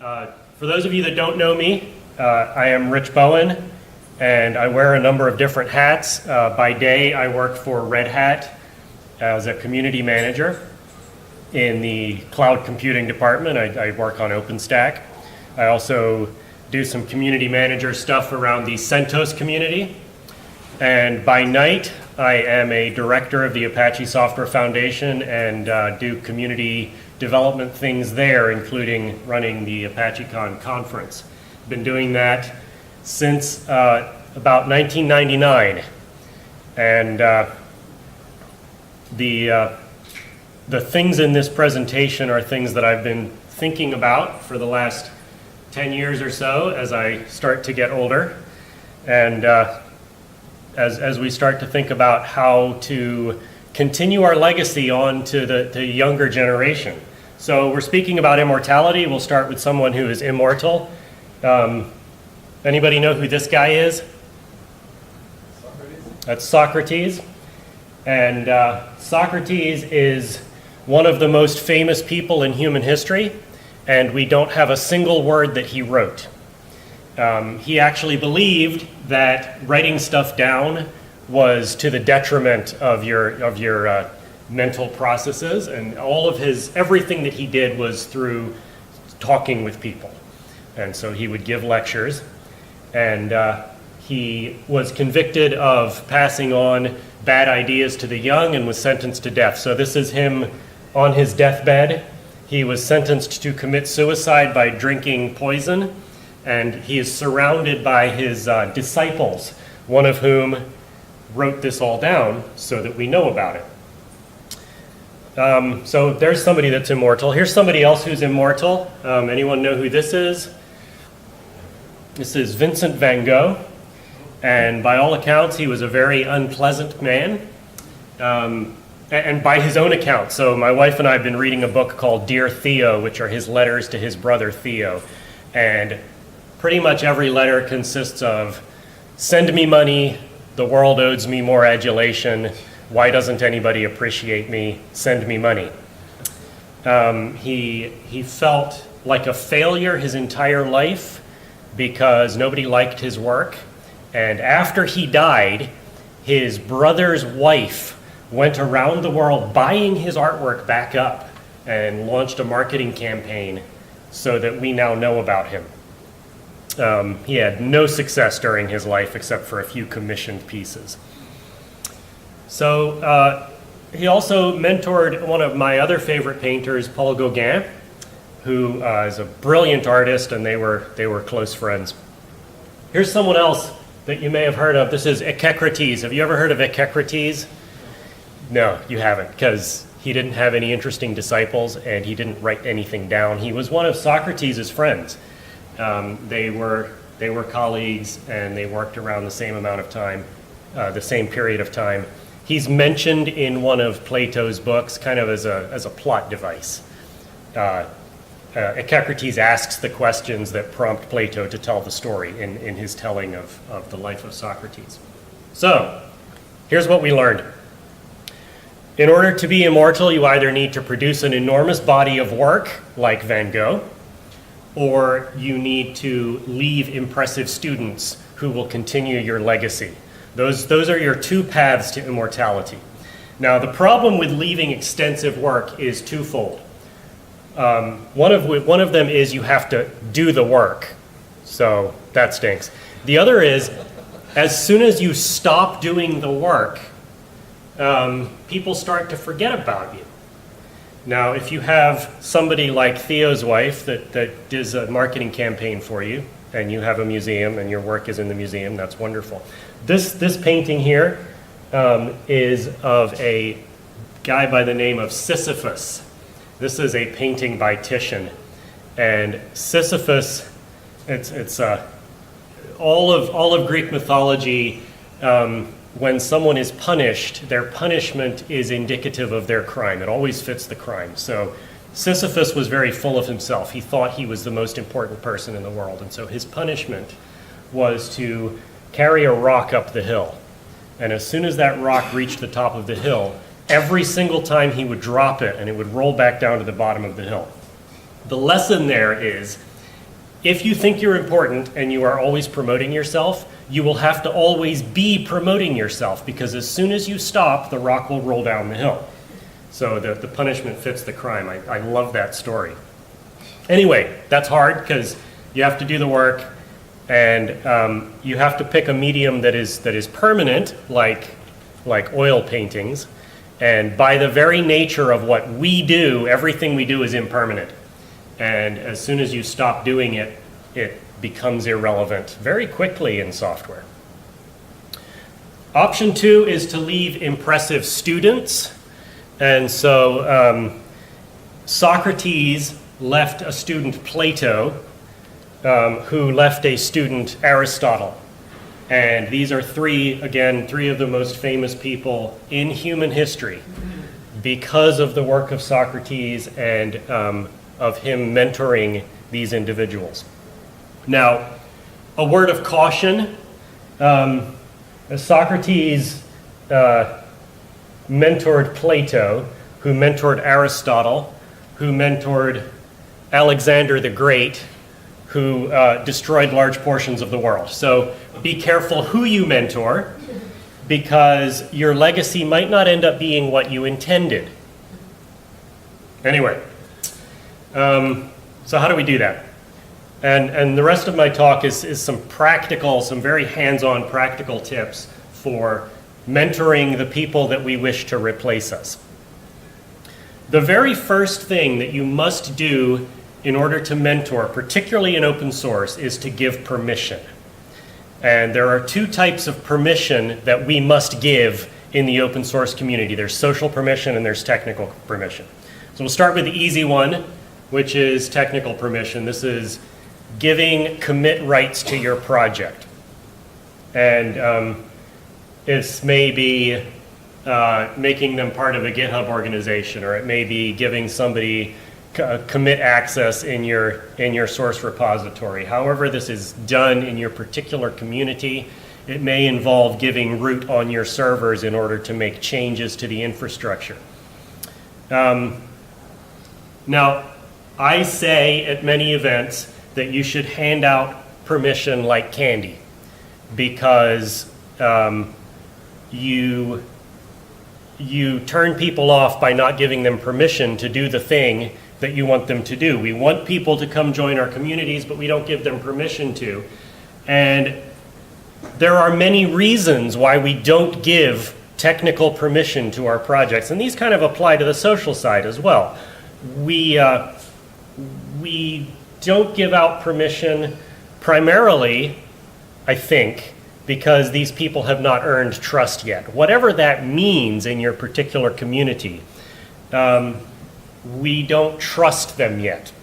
For those of you that don't know me, I am Rich Bowen, and I wear a number of different hats. By day, I work for Red Hat as a community manager in the cloud computing department. I work on OpenStack. I also do some community manager stuff around the CentOS community. And by night, I am a director of the Apache Software Foundation and do community development things there, including running the ApacheCon conference. Been doing that since about 1999. And the things in this presentation are things that I've been thinking about for the last 10 years or so as I start to get older. And as we start to think about how to continue our legacy on to the younger generation. So we're speaking about immortality. We'll start with someone who is immortal. Anybody know who this guy is? Socrates. That's Socrates. And Socrates is one of the most famous people in human history, and we don't have a single word that he wrote. He actually believed that writing stuff down was to the detriment of your mental processes, and everything that he did was through talking with people. And so he would give lectures, and he was convicted of passing on bad ideas to the young and was sentenced to death. So this is him on his deathbed. He was sentenced to commit suicide by drinking poison, and he is surrounded by his disciples, one of whom wrote this all down so that we know about it. So there's somebody that's immortal. Here's somebody else who's immortal. Anyone know who this is? This is Vincent van Gogh, and by all accounts, he was a very unpleasant man, and by his own account. So my wife and I have been reading a book called Dear Theo, which are his letters to his brother Theo, and pretty much every letter consists of, send me money, the world owes me more adulation, why doesn't anybody appreciate me, send me money. He felt like a failure his entire life because nobody liked his work. And after he died, his brother's wife went around the world buying his artwork back up and launched a marketing campaign so that we now know about him. He had no success during his life except for a few commissioned pieces. So he also mentored one of my other favorite painters, Paul Gauguin, who is a brilliant artist, and they were close friends. Here's someone else that you may have heard of. This is Echecrates. Have you ever heard of Echecrates? No, you haven't, because he didn't have any interesting disciples, and he didn't write anything down. He was one of Socrates' friends. They were colleagues, and they worked around the same amount of time, the same period of time. He's mentioned in one of Plato's books, kind of as a plot device. Echecrates asks the questions that prompt Plato to tell the story in his telling of the life of Socrates. So, here's what we learned. In order to be immortal, you either need to produce an enormous body of work, like Van Gogh, or you need to leave impressive students who will continue your legacy. Those are your two paths to immortality. Now, the problem with leaving extensive work is twofold. One of them is you have to do the work, so that stinks. The other is, as soon as you stop doing the work, people start to forget about you. Now, if you have somebody like Theo's wife that does a marketing campaign for you, and you have a museum and your work is in the museum, that's wonderful. This painting here is of a guy by the name of Sisyphus. This is a painting by Titian, and Sisyphus, it's all of Greek mythology. When someone is punished, their punishment is indicative of their crime. It always fits the crime. So Sisyphus was very full of himself. He thought he was the most important person in the world, and so his punishment was to carry a rock up the hill. And as soon as that rock reached the top of the hill, every single time he would drop it and it would roll back down to the bottom of the hill. The lesson there is if you think you're important and you are always promoting yourself, you will have to always be promoting yourself, because as soon as you stop, the rock will roll down the hill. So the punishment fits the crime. I love that story. Anyway, that's hard because you have to do the work, and you have to pick a medium that is permanent, like oil paintings. And by the very nature of what we do, everything we do is impermanent. And as soon as you stop doing it, it becomes irrelevant very quickly in software. Option 2 is to leave impressive students. And so Socrates left a student Plato, who left a student Aristotle. And these are three of the most famous people in human history because of the work of Socrates and of him mentoring these individuals. Now, a word of caution. Socrates mentored Plato, who mentored Aristotle, who mentored Alexander the Great, who destroyed large portions of the world. So be careful who you mentor, because your legacy might not end up being what you intended. Anyway, so how do we do that? And the rest of my talk is some very hands-on practical tips for mentoring the people that we wish to replace us. The very first thing that you must do in order to mentor, particularly in open source, is to give permission. And there are two types of permission that we must give in the open source community. There's social permission and there's technical permission. So we'll start with the easy one, which is technical permission. This is giving commit rights to your project. And it may be making them part of a GitHub organization, or it may be giving somebody commit access in your source repository. However this is done in your particular community, it may involve giving root on your servers in order to make changes to the infrastructure. Now, I say at many events that you should hand out permission like candy, because you turn people off by not giving them permission to do the thing that you want them to do. We want people to come join our communities, but we don't give them permission to. And there are many reasons why we don't give technical permission to our projects, and these kind of apply to the social side as well. We don't give out permission primarily, I think, because these people have not earned trust yet. Whatever that means in your particular community, we don't trust them yet.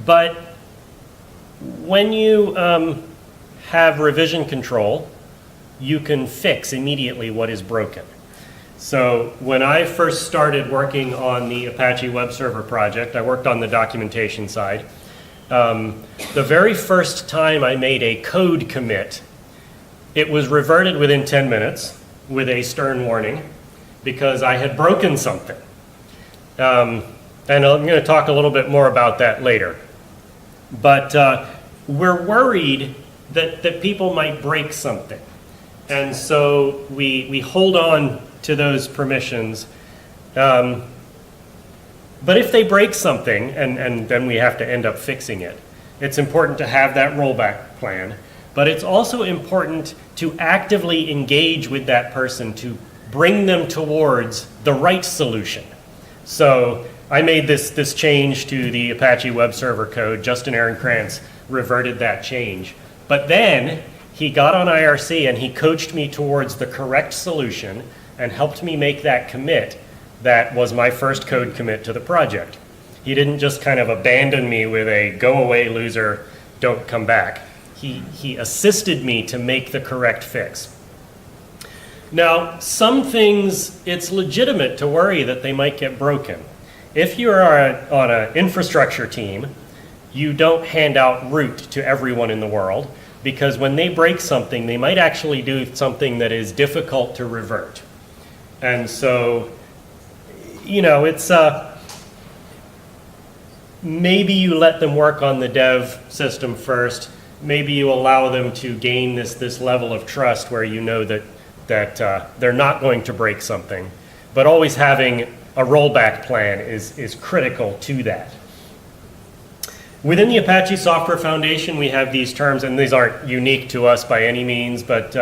But when you have revision control, you can fix immediately what is broken. So when I first started working on the Apache web server project, I worked on the documentation side. The very first time I made a code commit, it was reverted within 10 minutes with a stern warning because I had broken something. And I'm going to talk a little bit more about that later. But we're worried that people might break something. And so we hold on to those permissions. But if they break something, and then we have to end up fixing it, it's important to have that rollback plan. But it's also important to actively engage with that person to bring them towards the right solution. So I made this change to the Apache web server code. Justin Ehrenkrantz reverted that change. But then he got on IRC and he coached me towards the correct solution and helped me make that commit that was my first code commit to the project. He didn't just kind of abandon me with a go away loser, don't come back. He assisted me to make the correct fix. Now, some things, it's legitimate to worry that they might get broken. If you are on an infrastructure team, you don't hand out root to everyone in the world, because when they break something, they might actually do something that is difficult to revert. And so, it's maybe you let them work on the dev system first. Maybe you allow them to gain this level of trust where you know that they're not going to break something. But always having a rollback plan is critical to that. Within the Apache Software Foundation, we have these terms, and these aren't unique to us by any means, but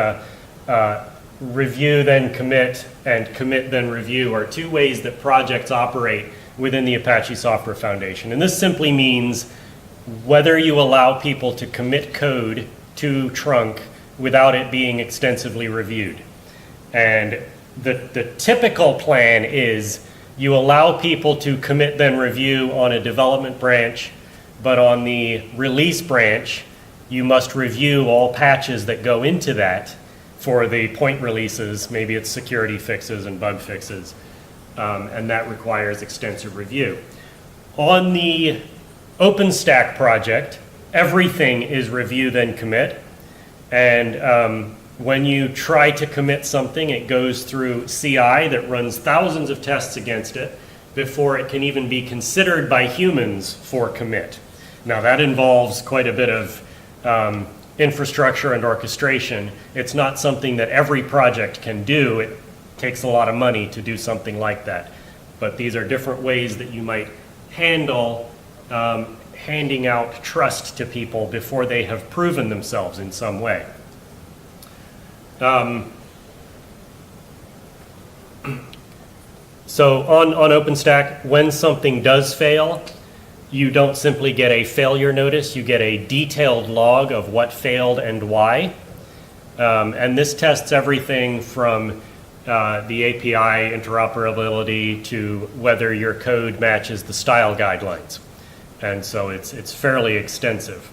review then commit and commit then review are two ways that projects operate within the Apache Software Foundation. And this simply means whether you allow people to commit code to trunk without it being extensively reviewed. And the typical plan is you allow people to commit then review on a development branch, but on the release branch, you must review all patches that go into that for the point releases. Maybe it's security fixes and bug fixes, and that requires extensive review. On the OpenStack project, everything is review then commit, and when you try to commit something, it goes through CI that runs thousands of tests against it before it can even be considered by humans for commit. Now that involves quite a bit of infrastructure and orchestration. It's not something that every project can do. It takes a lot of money to do something like that. But these are different ways that you might handle handing out trust to people before they have proven themselves in some way. So on OpenStack, when something does fail, you don't simply get a failure notice, you get a detailed log of what failed and why. And this tests everything from the API interoperability to whether your code matches the style guidelines. And so it's fairly extensive.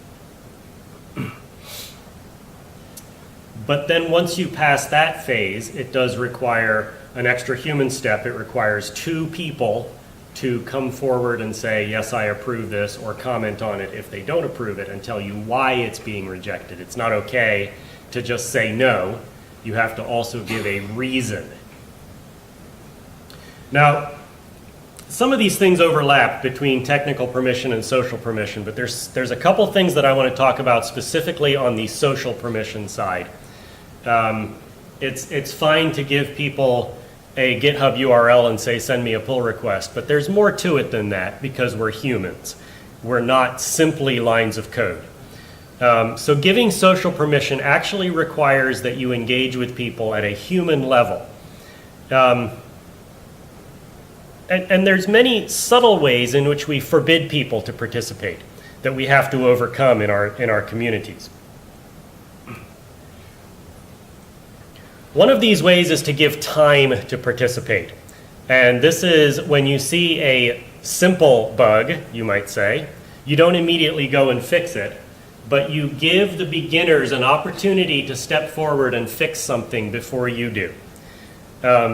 But then once you pass that phase, it does require an extra human step. It requires two people to come forward and say, yes, I approve this, or comment on it if they don't approve it and tell you why it's being rejected. It's not okay to just say no. You have to also give a reason. Now, some of these things overlap between technical permission and social permission, but there's a couple things that I want to talk about specifically on the social permission side. It's fine to give people a GitHub URL and say, send me a pull request, but there's more to it than that because we're humans. We're not simply lines of code. So giving social permission actually requires that you engage with people at a human level. And there's many subtle ways in which we forbid people to participate that we have to overcome in our communities. One of these ways is to give time to participate. And this is when you see a simple bug, you might say, you don't immediately go and fix it, but you give the beginners an opportunity to step forward and fix something before you do. There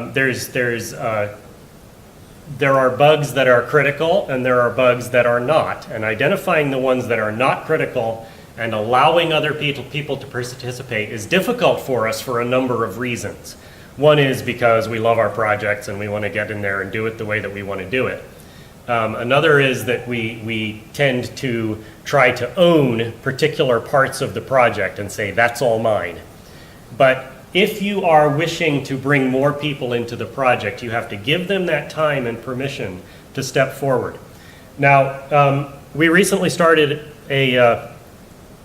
are bugs that are critical and there are bugs that are not. And identifying the ones that are not critical and allowing other people to participate is difficult for us for a number of reasons. One is because we love our projects and we want to get in there and do it the way that we want to do it. Another is that we tend to try to own particular parts of the project and say, that's all mine. But if you are wishing to bring more people into the project, you have to give them that time and permission to step forward. Now, we recently started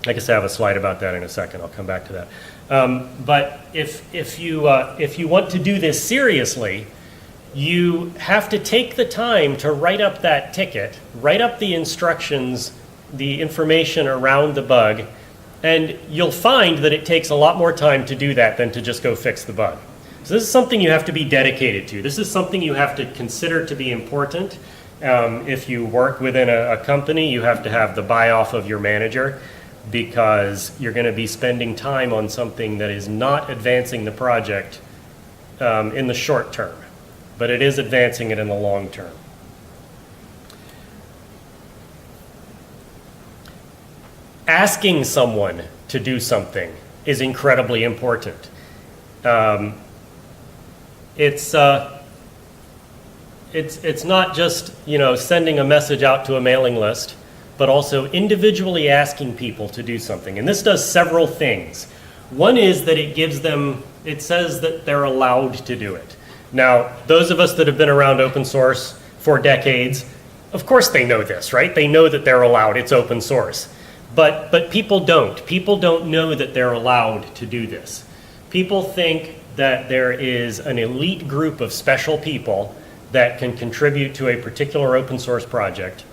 I guess I have a slide about that in a second. I'll come back to that. But if you want to do this seriously, you have to take the time to write up that ticket, write up the instructions, the information around the bug, and you'll find that it takes a lot more time to do that than to just go fix the bug. So this is something you have to be dedicated to. This is something you have to consider to be important. If you work within a company, you have to have the buy-off of your manager, because you're going to be spending time on something that is not advancing the project in the short term, but it is advancing it in the long term. Asking someone to do something is incredibly important. It's it's not just, sending a message out to a mailing list, but also individually asking people to do something. And this does several things. One is that it says that they're allowed to do it. Now, those of us that have been around open source for decades, of course they know this, right? They know that they're allowed, it's open source. But people don't. People don't know that they're allowed to do this. People think that there is an elite group of special people that can contribute to a particular open source project.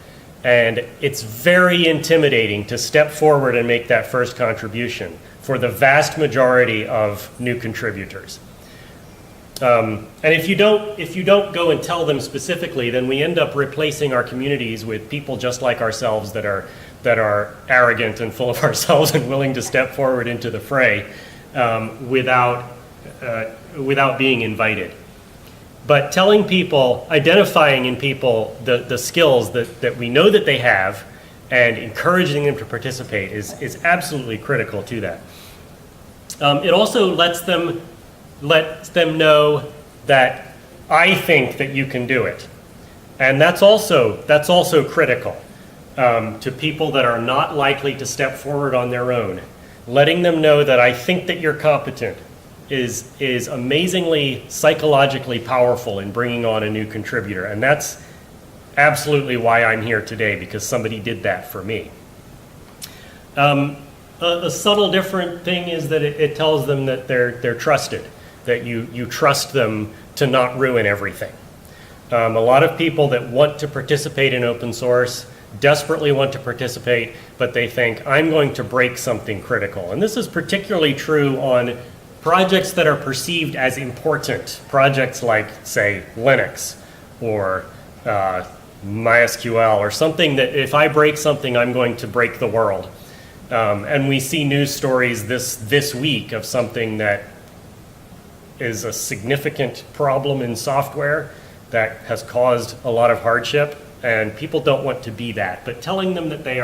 And it's very intimidating to step forward and make that first contribution for the vast majority of new contributors. And if you don't go and tell them specifically, then we end up replacing our communities with people just like ourselves that are arrogant and full of ourselves and willing to step forward into the fray without being invited. But telling people, identifying in people the skills that we know that they have and encouraging them to participate is absolutely critical to that. It also lets them know that I think that you can do it. And that's also critical to people that are not likely to step forward on their own. Letting them know that I think that you're competent is amazingly psychologically powerful in bringing on a new contributor. And that's absolutely why I'm here today, because somebody did that for me. A subtle different thing is that it tells them that they're trusted, that you trust them to not ruin everything. A lot of people that want to participate in open source desperately want to participate, but they think, I'm going to break something critical. And this is particularly true on projects that are perceived as important, projects like, say, Linux or MySQL, or something that if I break something, I'm going to break the world. And we see news stories this week of something that is a significant problem in software that has caused a lot of hardship, and people don't want to be that. But telling them that they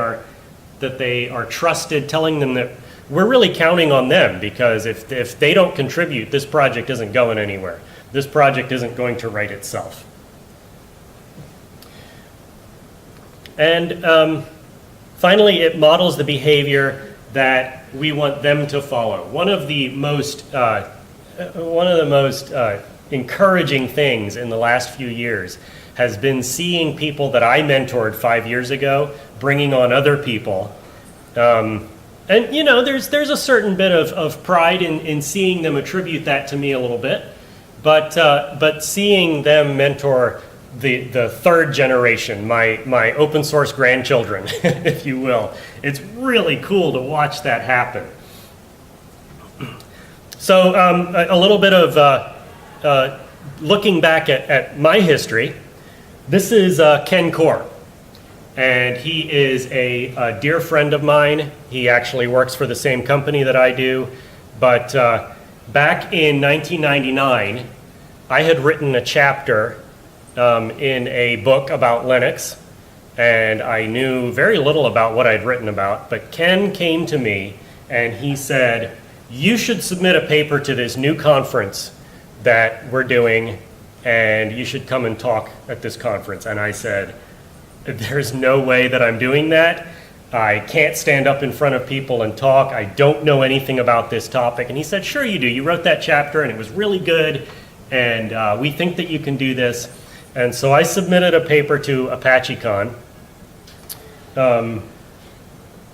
are trusted, telling them that we're really counting on them, because if they don't contribute, this project isn't going anywhere. This project isn't going to write itself. And finally, it models the behavior that we want them to follow. One of the most encouraging things in the last few years has been seeing people that I mentored 5 years ago bringing on other people. And there's a certain bit of pride in seeing them attribute that to me a little bit, but seeing them mentor the third generation, my open source grandchildren, if you will, it's really cool to watch that happen. So a little bit of looking back at my history. This is Ken Core. And he is a dear friend of mine. He actually works for the same company that I do. But back in 1999, I had written a chapter in a book about Linux. And I knew very little about what I'd written about. But Ken came to me and he said, you should submit a paper to this new conference that we're doing, and you should come and talk at this conference. And I said, there's no way that I'm doing that. I can't stand up in front of people and talk. I don't know anything about this topic. And he said, sure you do. You wrote that chapter and it was really good. And we think that you can do this. And so I submitted a paper to ApacheCon.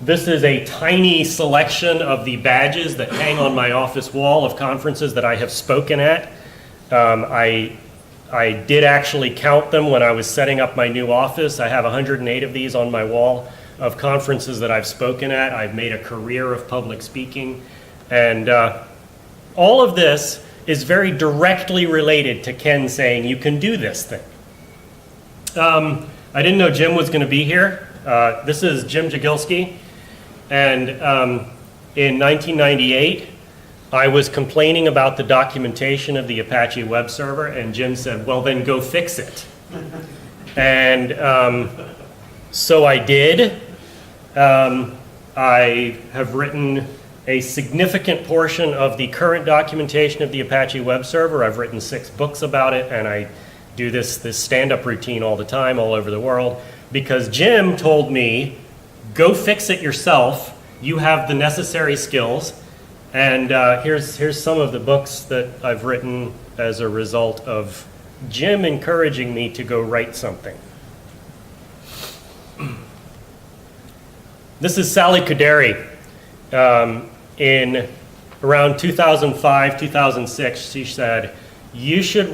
This is a tiny selection of the badges that hang on my office wall of conferences that I have spoken at. I did actually count them when I was setting up my new office. I have 108 of these on my wall of conferences that I've spoken at. I've made a career of public speaking. And all of this is very directly related to Ken saying, you can do this thing. I didn't know Jim was going to be here. This is Jim Jagilski. And in 1998, I was complaining about the documentation of the Apache web server, and Jim said, well, then go fix it. And so I did. I have written a significant portion of the current documentation of the Apache web server. I've written 6 books about it, and do this stand-up routine all the time, all over the world, because Jim told me, go fix it yourself. You have the necessary skills. And here's some of the books that I've written as a result of Jim encouraging me to go write something. This is Sally Kuderi. In around 2005, 2006, she said, you should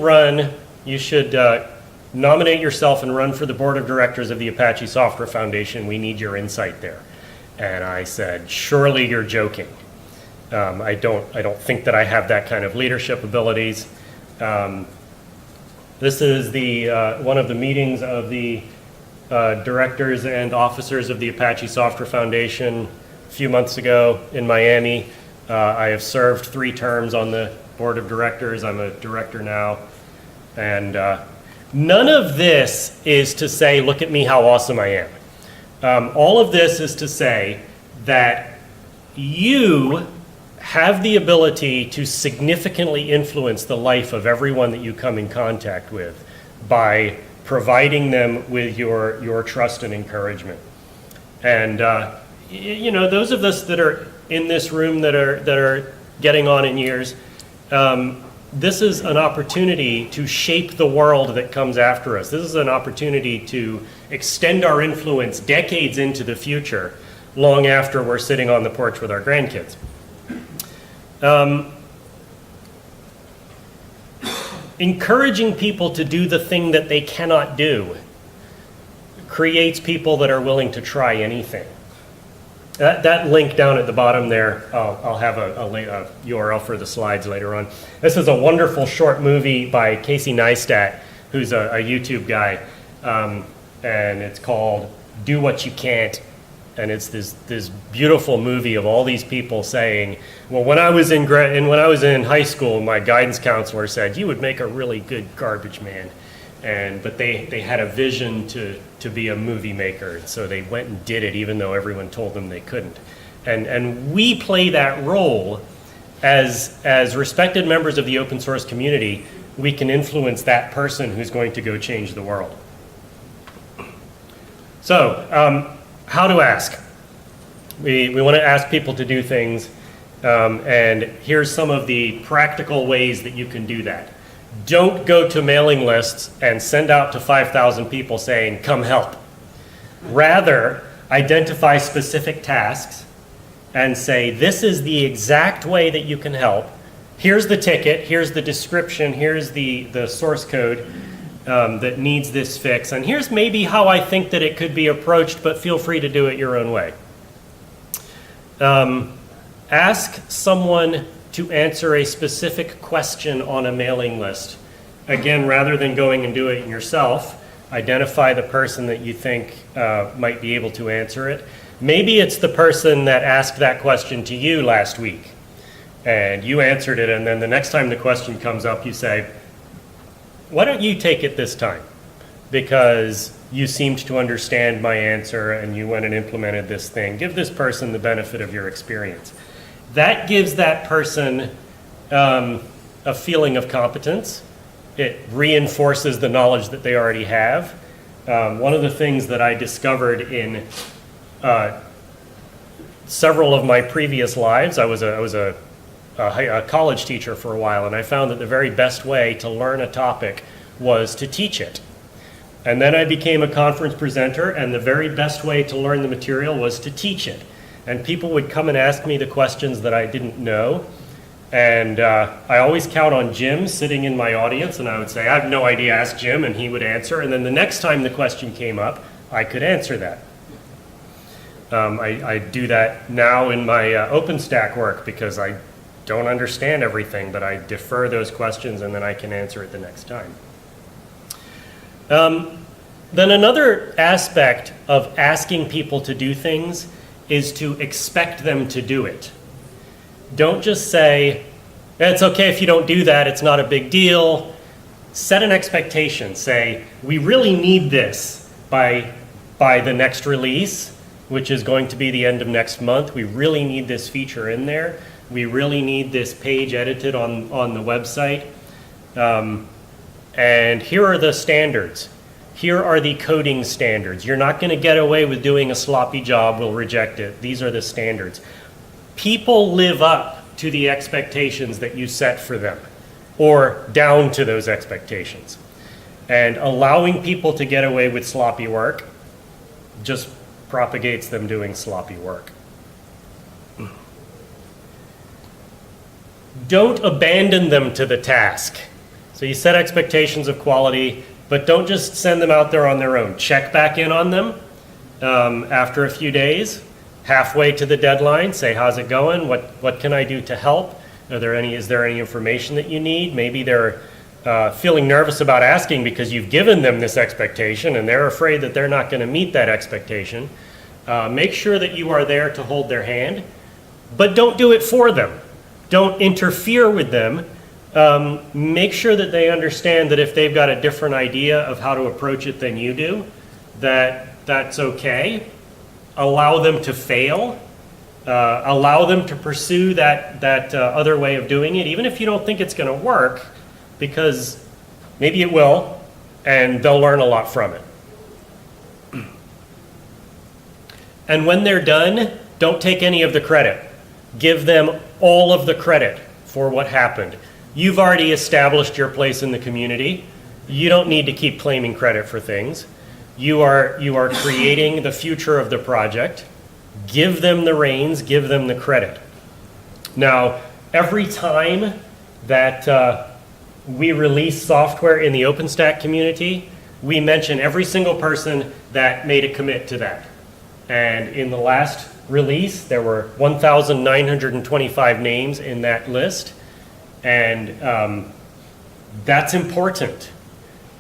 nominate yourself and run for the board of directors of the Apache Software Foundation. We need your insight there. And I said, surely you're joking. I don't think that I have that kind of leadership abilities. This is one of the meetings of the directors and officers of the Apache Software Foundation a few months ago in Miami. I have served 3 terms on the board of directors. I'm a director now. And none of this is to say, look at me, how awesome I am. All of this is to say that you have the ability to significantly influence the life of everyone that you come in contact with by providing them with your trust and encouragement. And those of us that are in this room that are getting on in years, this is an opportunity to shape the world that comes after us. This is an opportunity to extend our influence decades into the future, long after we're sitting on the porch with our grandkids. Encouraging people to do the thing that they cannot do creates people that are willing to try anything. That link down at the bottom there, I'll have a URL for the slides later on. This is a wonderful short movie by Casey Neistat, who's a YouTube guy, and it's called Do What You Can't. And it's this beautiful movie of all these people saying, well, when I was in high school, my guidance counselor said you would make a really good garbage man, but they had a vision to be a movie maker, so they went and did it, even though everyone told them they couldn't. And we play that role as respected members of the open source community. We can influence that person who's going to go change the world. So. How to ask. We want to ask people to do things, and here's some of the practical ways that you can do that. Don't go to mailing lists and send out to 5,000 people saying, come help. Rather, identify specific tasks and say, this is the exact way that you can help. Here's the ticket, here's the description, here's the source code that needs this fix, and here's maybe how I think that it could be approached, but feel free to do it your own way. Ask someone to answer a specific question on a mailing list. Again, rather than going and doing it yourself, identify the person that you think might be able to answer it. Maybe it's the person that asked that question to you last week, and you answered it, and then the next time the question comes up, you say, why don't you take it this time? Because you seemed to understand my answer and you went and implemented this thing. Give this person the benefit of your experience. That gives that person a feeling of competence. It reinforces the knowledge that they already have. One of the things that I discovered in several of my previous lives, I was a college teacher for a while, and I found that the very best way to learn a topic was to teach it. And then I became a conference presenter, and the very best way to learn the material was to teach it. And people would come and ask me the questions that I didn't know, and I always count on Jim sitting in my audience, and I would say, I have no idea, ask Jim, and he would answer, and then the next time the question came up, I could answer that. I do that now in my OpenStack work because I don't understand everything, but I defer those questions and then I can answer it the next time. Then another aspect of asking people to do things is to expect them to do it. Don't just say, it's okay if you don't do that, it's not a big deal. Set an expectation. Say, we really need this by the next release, which is going to be the end of next month. We really need this feature in there. We really need this page edited on the website. and here are the standards. Here are the coding standards. You're not going to get away with doing a sloppy job. We'll reject it. These are the standards. People live up to the expectations that you set for them, or down to those expectations. And allowing people to get away with sloppy work just propagates them doing sloppy work. Don't abandon them to the task. So you set expectations of quality, but don't just send them out there on their own. Check back in on them after a few days, halfway to the deadline. Say, how's it going? What can I do to help? Is there any information that you need? Maybe they're feeling nervous about asking because you've given them this expectation and they're afraid that they're not going to meet that expectation. Make sure that you are there to hold their hand, but don't do it for them. Don't interfere with them. Make sure that they understand that if they've got a different idea of how to approach it than you do, that's okay. Allow them to fail. Allow them to pursue that other way of doing it, even if you don't think it's going to work, because maybe it will, and they'll learn a lot from it. And when they're done, don't take any of the credit. Give them all of the credit for what happened. You've already established your place in the community. You don't need to keep claiming credit for things. You are creating the future of the project. Give them the reins, give them the credit. Now, every time that we release software in the OpenStack community, we mention every single person that made a commit to that. And in the last release, there were 1,925 names in that list. And that's important.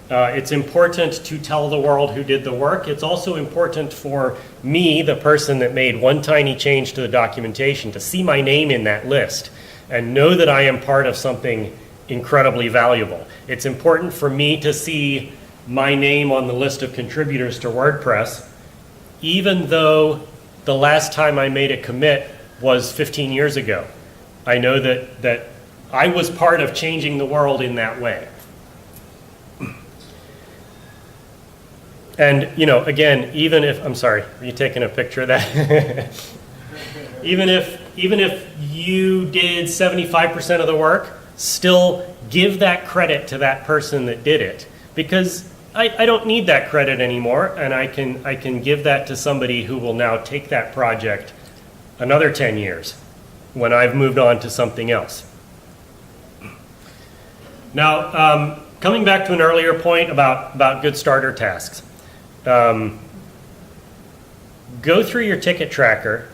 It's important to tell the world who did the work. It's also important for me, the person that made one tiny change to the documentation, to see my name in that list and know that I am part of something incredibly valuable. It's important for me to see my name on the list of contributors to WordPress, even though the last time I made a commit was 15 years ago. I know that I was part of changing the world in that way. And, you know, again, even if, I'm sorry, are you taking a picture of that? even if you did 75% of the work, still give that credit to that person that did it. Because I don't need that credit anymore, and I can give that to somebody who will now take that project another 10 years when I've moved on to something else. Now, coming back to an earlier point about good starter tasks. Go through your ticket tracker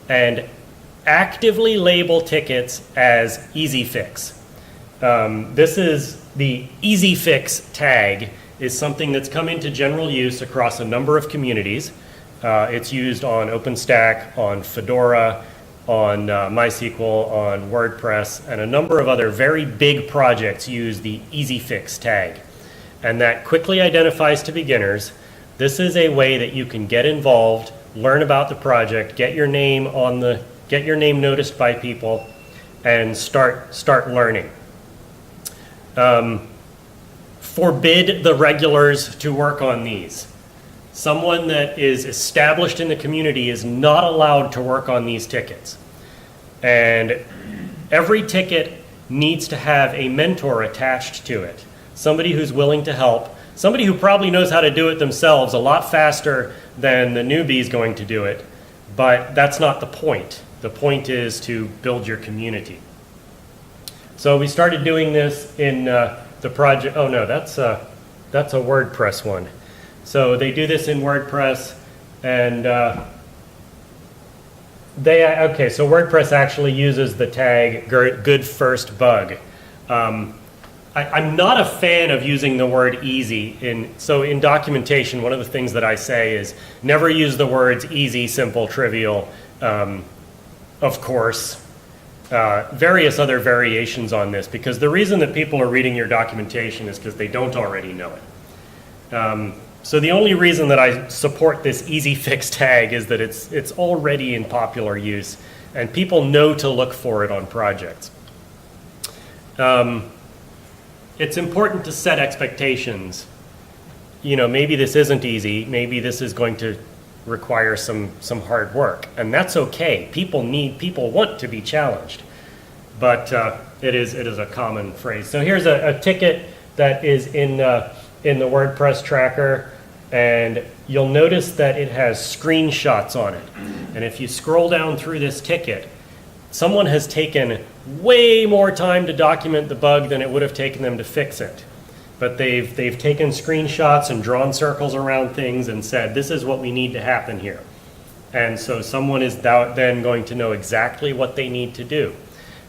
and actively label tickets as easy fix. This is the easy fix tag is something that's come into general use across a number of communities. It's used on OpenStack, on Fedora, on MySQL, on WordPress, and a number of other very big projects use the easy fix tag. And that quickly identifies to beginners. This is a way that you can get involved, learn about the project, get your name noticed by people, and start learning. Forbid the regulars to work on these. Someone that is established in the community is not allowed to work on these tickets. And every ticket needs to have a mentor attached to it. Somebody who's willing to help. Somebody who probably knows how to do it themselves a lot faster than the newbie is going to do it. But that's not the point. The point is to build your community. So we started doing this in the project. Oh no, that's a WordPress one. So they do this in WordPress, and so WordPress actually uses the tag good first bug. I'm not a fan of using the word easy. So in documentation, one of the things that I say is never use the words easy, simple, trivial, of course, various other variations on this, because the reason that people are reading your documentation is because they don't already know it. So the only reason that I support this easy fix tag is that it's already in popular use, and people know to look for it on projects. it's important to set expectations. You know, maybe this isn't easy. Maybe this is going to require some hard work, and that's okay. People want to be challenged, but it is a common phrase. So here's a ticket that is in the WordPress tracker, and you'll notice that it has screenshots on it. And if you scroll down through this ticket, someone has taken way more time to document the bug than it would have taken them to fix it. But they've taken screenshots and drawn circles around things and said, this is what we need to happen here. And so someone is then going to know exactly what they need to do.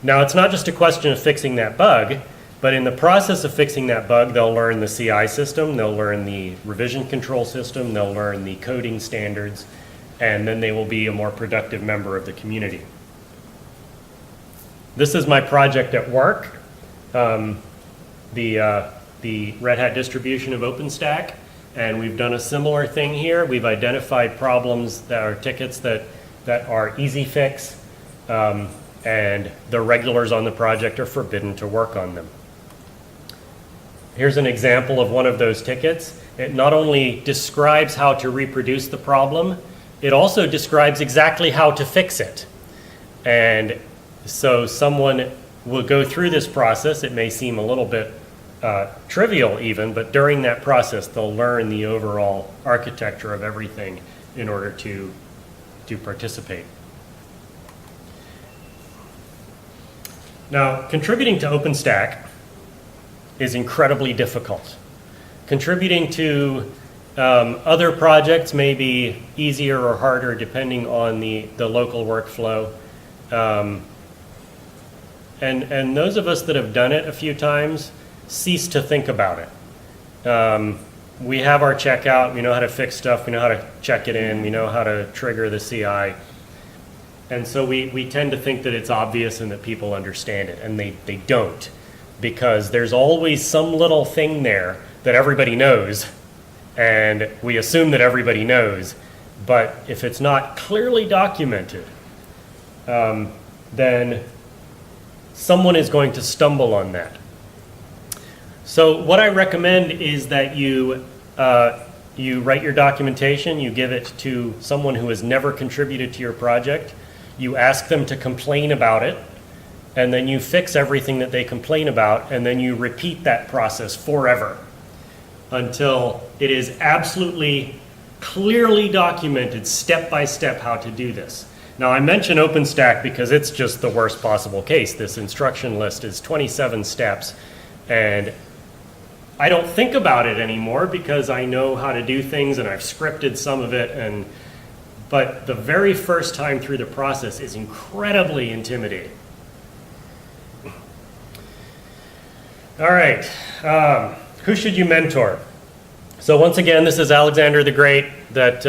Now, it's not just a question of fixing that bug, but in the process of fixing that bug, they'll learn the CI system, they'll learn the revision control system, they'll learn the coding standards, and then they will be a more productive member of the community. This is my project at work. The Red Hat distribution of OpenStack, and we've done a similar thing here. We've identified problems that are tickets that are easy fix, and the regulars on the project are forbidden to work on them. Here's an example of one of those tickets. It not only describes how to reproduce the problem, it also describes exactly how to fix it. And so someone will go through this process. It may seem a little bit trivial even, but during that process they'll learn the overall architecture of everything in order to participate. Now, contributing to OpenStack is incredibly difficult. Contributing to other projects may be easier or harder depending on the local workflow. And those of us that have done it a few times cease to think about it. We have our checkout, we know how to fix stuff, we know how to check it in, we know how to trigger the CI. And so we tend to think that it's obvious and that people understand it, and they don't, because there's always some little thing there that everybody knows, and we assume that everybody knows, but if it's not clearly documented, then someone is going to stumble on that. So what I recommend is that you write your documentation, you give it to someone who has never contributed to your project, you ask them to complain about it, and then you fix everything that they complain about, and then you repeat that process forever until it is absolutely clearly documented step by step how to do this. Now, I mention OpenStack because it's just the worst possible case. This instruction list is 27 steps, and I don't think about it anymore because I know how to do things and I've scripted some of it, but the very first time through the process is incredibly intimidating. All right, who should you mentor? So once again, this is Alexander the Great that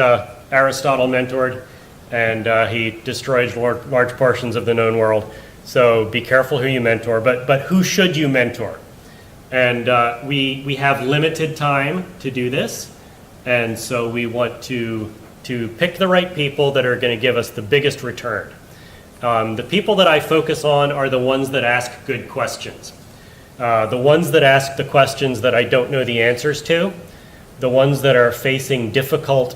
Aristotle mentored, and he destroyed large portions of the known world. So be careful who you mentor, but who should you mentor? And we have limited time to do this, and so we want to pick the right people that are going to give us the biggest return. The people that I focus on are the ones that ask good questions. The ones that ask the questions that I don't know the answers to, the ones that are facing difficult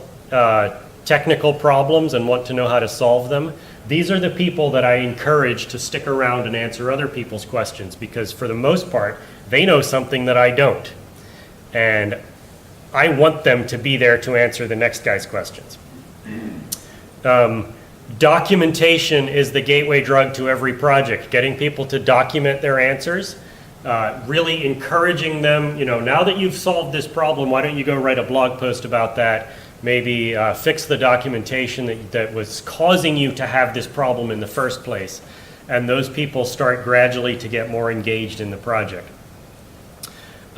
technical problems and want to know how to solve them. These are the people that I encourage to stick around and answer other people's questions, because for the most part, they know something that I don't. And I want them to be there to answer the next guy's questions. Documentation is the gateway drug to every project. Getting people to document their answers, really encouraging them, now that you've solved this problem, why don't you go write a blog post about that? Maybe fix the documentation that was causing you to have this problem in the first place. And those people start gradually to get more engaged in the project.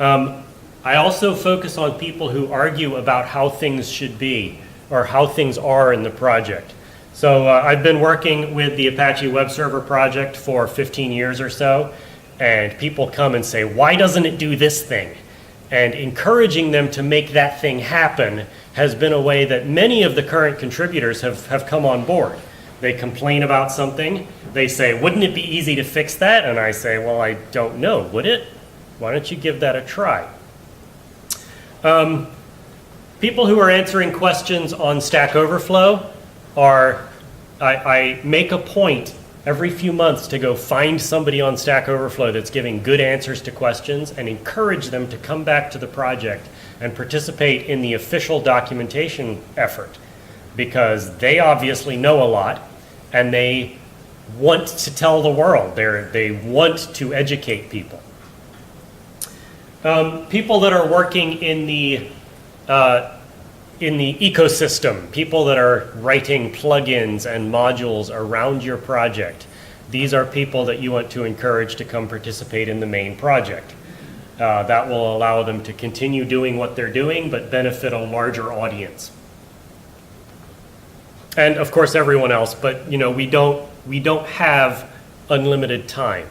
I also focus on people who argue about how things should be or how things are in the project. So I've been working with the Apache Web Server project for 15 years or so, and people come and say, why doesn't it do this thing? And encouraging them to make that thing happen has been a way that many of the current contributors have come on board. They complain about something, they say, wouldn't it be easy to fix that? And I say, well, I don't know, would it? Why don't you give that a try? People who are answering questions on Stack Overflow are, I make a point every few months to go find somebody on Stack Overflow that's giving good answers to questions and encourage them to come back to the project and participate in the official documentation effort, because they obviously know a lot and they want to tell the world. They want to educate people. People that are working in the ecosystem, people that are writing plugins and modules around your project, these are people that you want to encourage to come participate in the main project. That will allow them to continue doing what they're doing, but benefit a larger audience. And of course everyone else, but you know, we don't have unlimited time.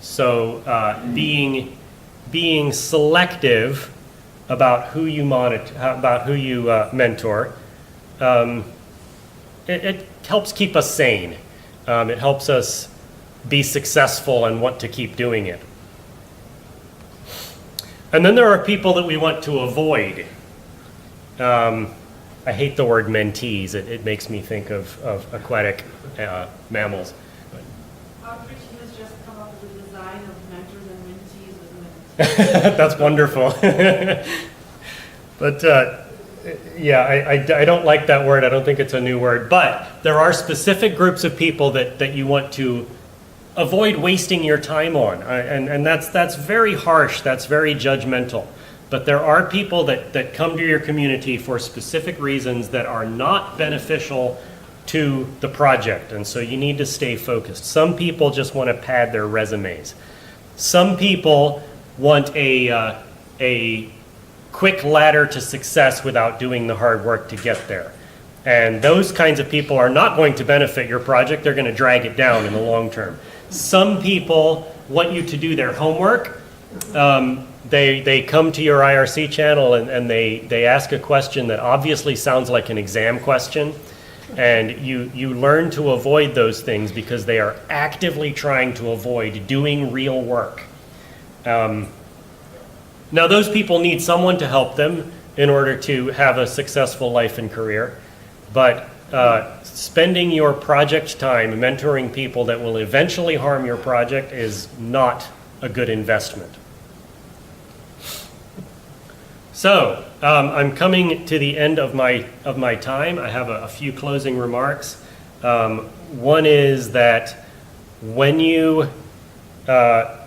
So being selective about who you monitor, about who you mentor, it helps keep us sane. It helps us be successful and want to keep doing it. And then there are people that we want to avoid. I hate the word mentees. It makes me think of aquatic mammals. Outreach has just come up with a design of mentors and mentees, isn't it? That's wonderful. But yeah, I don't like that word. I don't think it's a new word. But there are specific groups of people that you want to avoid wasting your time on. And that's very harsh. That's very judgmental. But there are people that come to your community for specific reasons that are not beneficial to the project. And so you need to stay focused. Some people just want to pad their resumes. Some people want a quick ladder to success without doing the hard work to get there. And those kinds of people are not going to benefit your project. They're going to drag it down in the long term. Some people want you to do their homework. They come to your IRC channel and they ask a question that obviously sounds like an exam question. And you learn to avoid those things because they are actively trying to avoid doing real work. Now those people need someone to help them in order to have a successful life and career. But spending your project time mentoring people that will eventually harm your project is not a good investment. So I'm coming to the end of my time. I have a few closing remarks. One is that when you are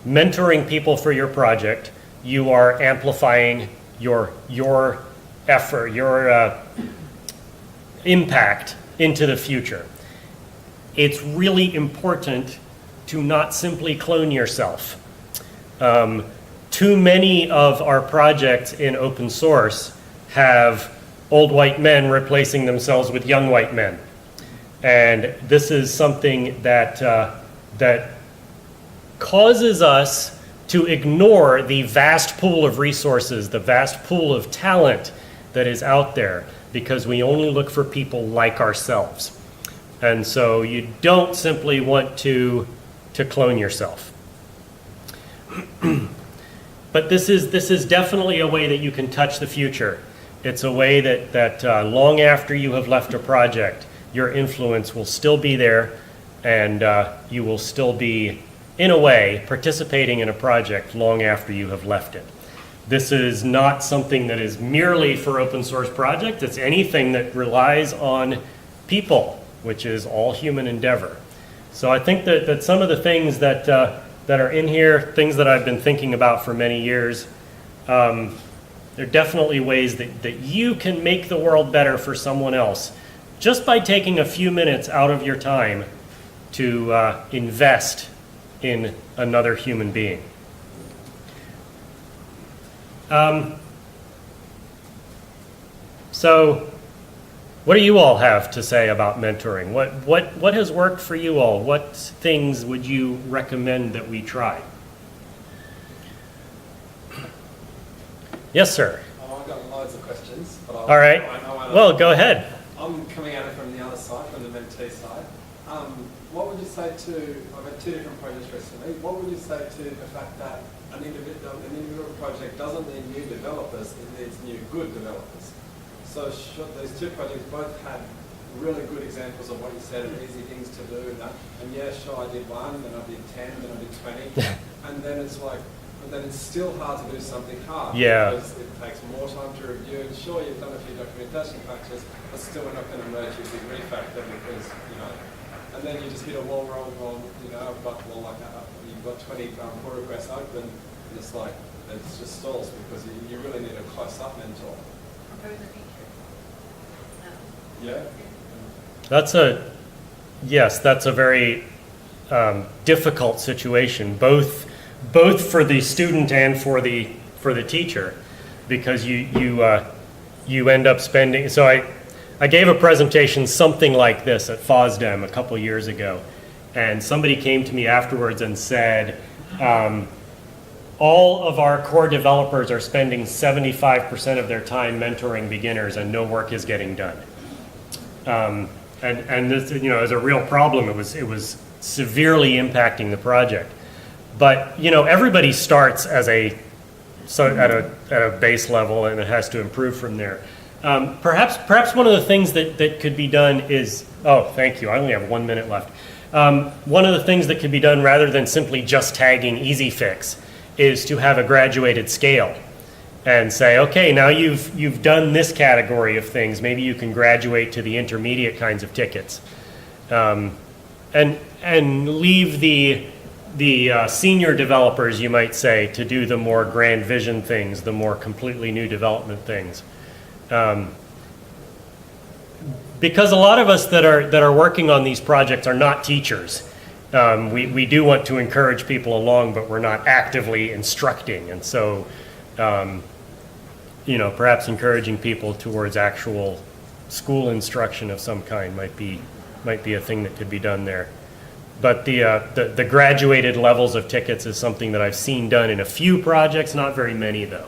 mentoring people for your project, you are amplifying your effort, your impact into the future. It's really important to not simply clone yourself. Too many of our projects in open source have old white men replacing themselves with young white men. And this is something that causes us to ignore the vast pool of resources, the vast pool of talent that is out there, because we only look for people like ourselves. And so you don't simply want to clone yourself. But this is definitely a way that you can touch the future. It's a way that long after you have left a project, your influence will still be there, and you will still be, in a way, participating in a project long after you have left it. This is not something that is merely for open source projects. It's anything that relies on people, which is all human endeavor. So I think that some of the things that are in here, things that I've been thinking about for many years, there are definitely ways that you can make the world better for someone else just by taking a few minutes out of your time to invest in another human being. So what do you all have to say about mentoring? What has worked for you all? What things would you recommend that we try? Yes, sir. Oh, I've got loads of questions. But All right. Well, go ahead. I'm coming at it from the other side, from the mentee side. What would you say to, I've had 2 different projects recently, what would you say to the fact that an individual project doesn't need new developers, it needs new good developers? So these 2 projects both had really good examples of what you said, of easy things to do, and yeah, sure, I did 1, then I did 10, then I did 20, and then it's like, but then it's still hard to do something hard. Yeah. Because it takes more time to review, and sure, you've done a few documentation factors, but still we're not going to merge your big refactor because, you know, and then you just hit a wall wrong on, you know, I've got, well, like, you've got 20 pull requests open, and it's like, it just stalls because you really need a close-up mentor. Compose a feature. No. Yeah? That's a very difficult situation, both for the student and for the teacher, because you end up spending. So I gave a presentation something like this at FOSDEM a couple years ago, and somebody came to me afterwards and said, all of our core developers are spending 75% of their time mentoring beginners and no work is getting done. And this, you know, is a real problem. It was severely impacting the project. But, you know, everybody starts at a base level, and it has to improve from there. Perhaps one of the things that could be done is, oh, thank you, I only have 1 minute left. One of the things that could be done rather than simply just tagging easy fix is to have a graduated scale and say, okay, now you've done this category of things, maybe you can graduate to the intermediate kinds of tickets, and leave the senior developers, you might say, to do the more grand vision things, the more completely new development things. Because a lot of us that are working on these projects are not teachers. We do want to encourage people along, but we're not actively instructing. And so, you know, perhaps encouraging people towards actual school instruction of some kind might be a thing that could be done there. But the graduated levels of tickets is something that I've seen done in a few projects, not very many though.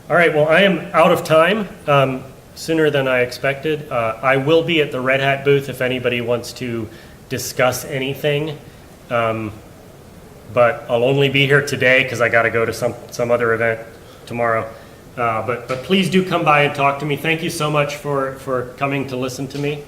All right, well, I am out of time, sooner than I expected. I will be at the Red Hat booth if anybody wants to discuss anything. But I'll only be here today because I got to go to some other event tomorrow. But please do come by and talk to me. Thank you so much for coming to listen to me.